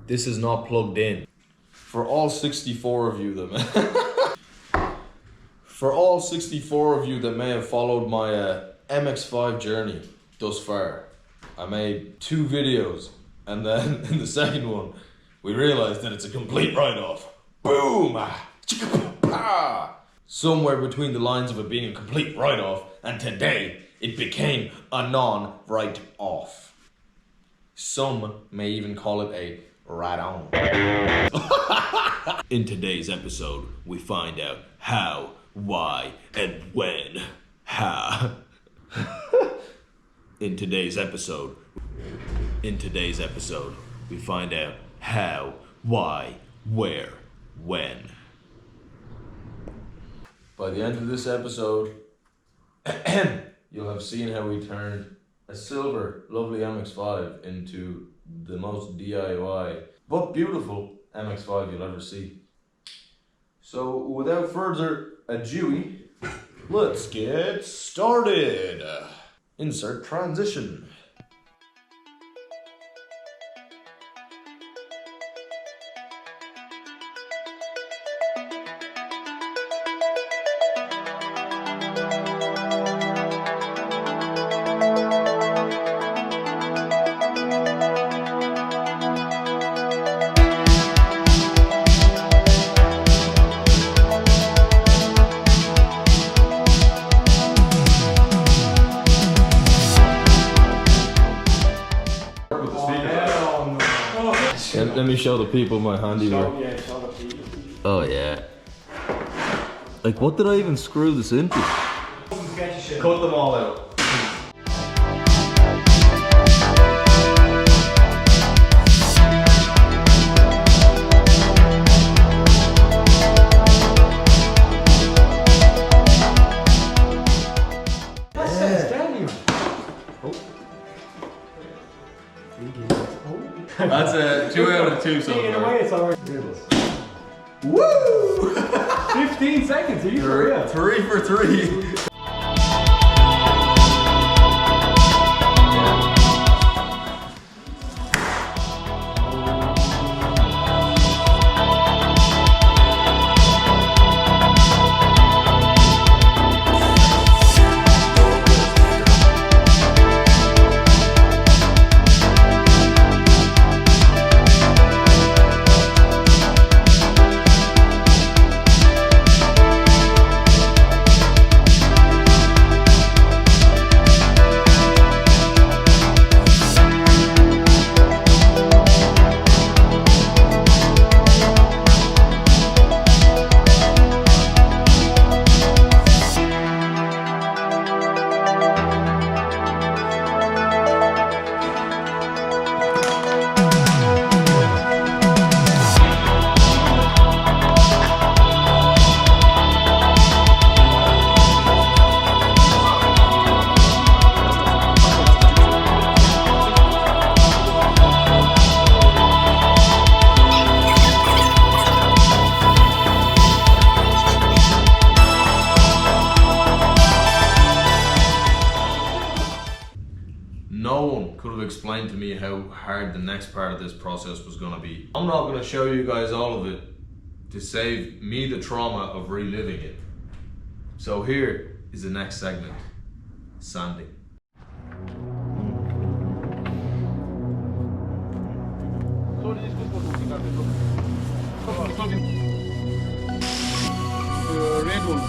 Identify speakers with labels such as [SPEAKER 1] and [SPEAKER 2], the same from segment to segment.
[SPEAKER 1] This is not plugged in. For all 64 of you that for all 64 of you that may have followed my MX5 journey thus far, I made 2 videos, and then in the second one, we realized that it's a complete write-off. Boom! Somewhere between the lines of it being a complete write-off and today, it became a non-write-off. Some may even call it a write-on. In today's episode, we find out how, why, and when. In today's episode, we find out how, why, where, when. By the end of this episode, you'll have seen how we turned a silver, lovely MX5 into the most DIY, but beautiful MX5 you'll ever see. So without further ado, let's get started. Insert transition. Let me show the people my handiwork. Oh yeah. Like, what did I even screw this into? Cut them all out. That's a 2 out of 2 so far.
[SPEAKER 2] Away, it's alright.
[SPEAKER 1] Woo!
[SPEAKER 2] 15 seconds, are you for real?
[SPEAKER 1] 3 for 3. No one could have explained to me how hard the next part of this process was going to be. I'm not going to show you guys all of it to save me the trauma of reliving it. So here is the next segment, sanding.
[SPEAKER 2] Red one,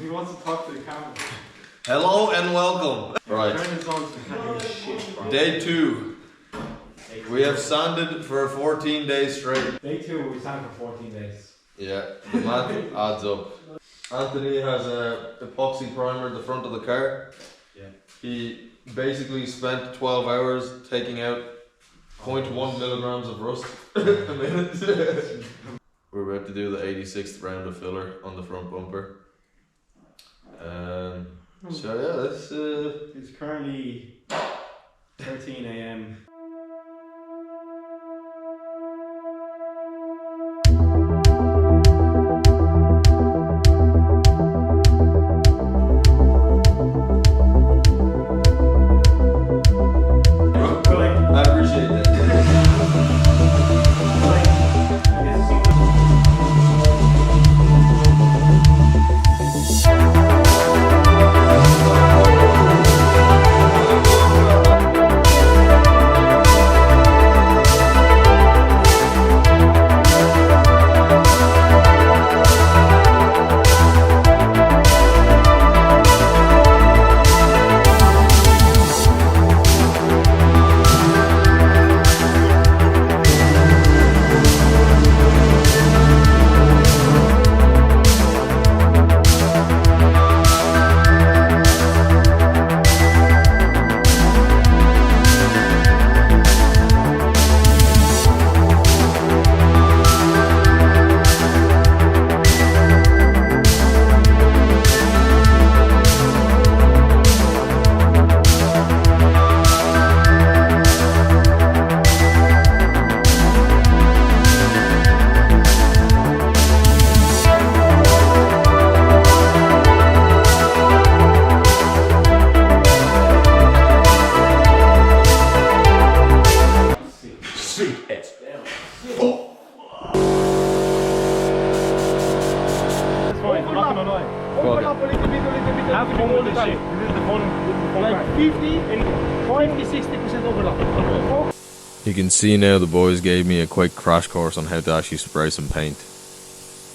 [SPEAKER 2] he wants to talk to the camera.
[SPEAKER 1] Hello and welcome. Right. Day 2. We have sanded for 14 days straight.
[SPEAKER 2] Day 2, we sanded for 14 days.
[SPEAKER 1] Yeah, the math adds up. Anthony has a epoxy primer at the front of the car.
[SPEAKER 2] Yeah.
[SPEAKER 1] He basically spent 12 hours taking out 0.1 milligrams of rust a minute. We're about to do the 86th round of filler on the front bumper. So yeah, that's
[SPEAKER 2] It's currently 13 AM.
[SPEAKER 1] I appreciate that.
[SPEAKER 2] Have fun with this shit. This is the fun. Like 50-60% overlap.
[SPEAKER 1] You can see now the boys gave me a quick crash course on how to actually spray some paint.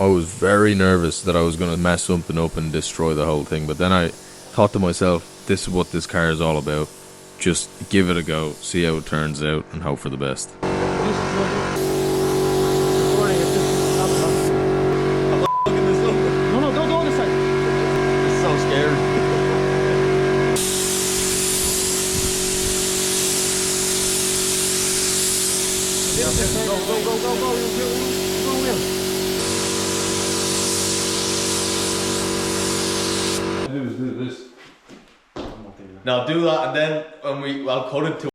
[SPEAKER 1] I was very nervous that I was going to mess something up and destroy the whole thing, but then I thought to myself, this is what this car is all about. Just give it a go, see how it turns out, and hope for the best.
[SPEAKER 2] No, don't go on the side.
[SPEAKER 1] This is so scary. Do this. Now do that, and then I'll cut it to.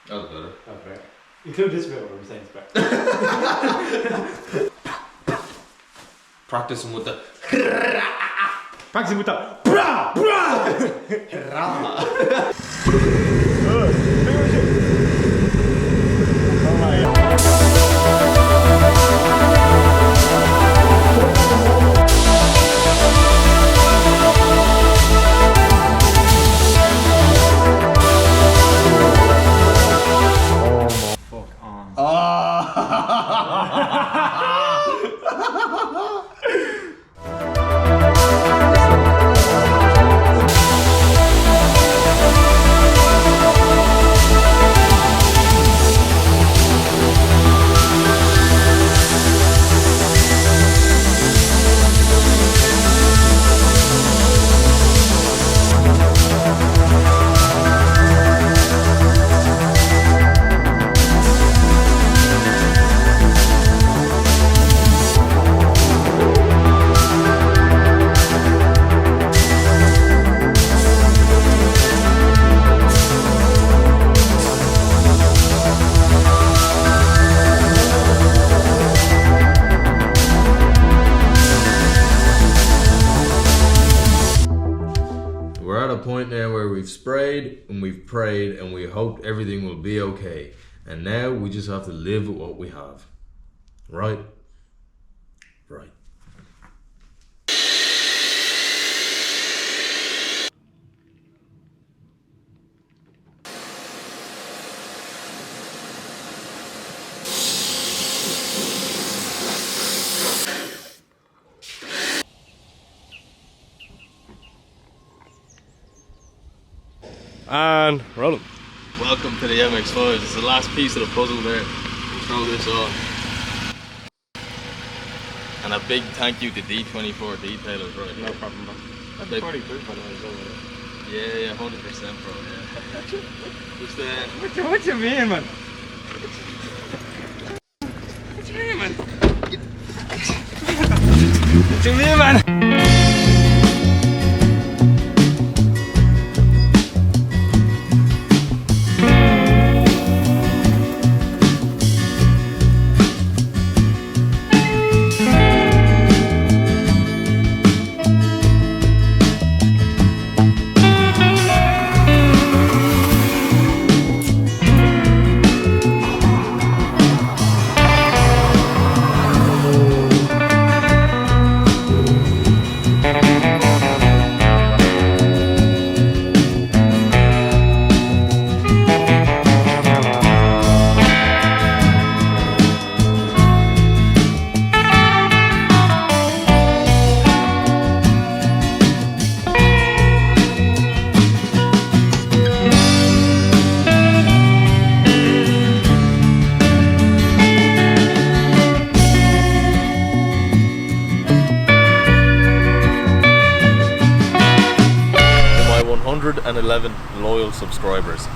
[SPEAKER 1] That was better.
[SPEAKER 2] Okay. Include this bit what I'm saying is better.
[SPEAKER 1] Practicing with the.
[SPEAKER 2] Practicing with the. Bra! Bra!
[SPEAKER 1] We're at a point now where we've sprayed and we've prayed and we hope everything will be okay. And now we just have to live with what we have. Right? Right.
[SPEAKER 3] And rolling.
[SPEAKER 1] Welcome to the MX5. It's the last piece of the puzzle there. Throw this on. And a big thank you to D24 Detailers right
[SPEAKER 3] No
[SPEAKER 1] now.
[SPEAKER 3] problem, man.
[SPEAKER 2] That's
[SPEAKER 1] Like-
[SPEAKER 2] pretty good for that as well.
[SPEAKER 1] Yeah, 100%, bro. Yeah. Just
[SPEAKER 2] What you mean, man? What you mean, man? What you mean, man?
[SPEAKER 1] my 111 loyal subscribers.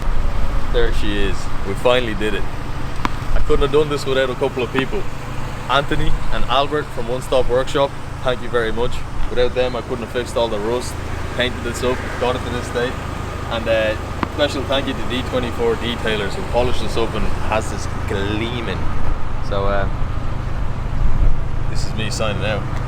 [SPEAKER 1] There she is. We finally did it. I couldn't have done this without a couple of people. Anthony and Albert from OneStopWorkshop, thank you very much. Without them I couldn't have fixed all the rust, painted this up, got it to this state. And special thank you to D24 Detailers who polished this up and has this gleaming. So this is me signing out.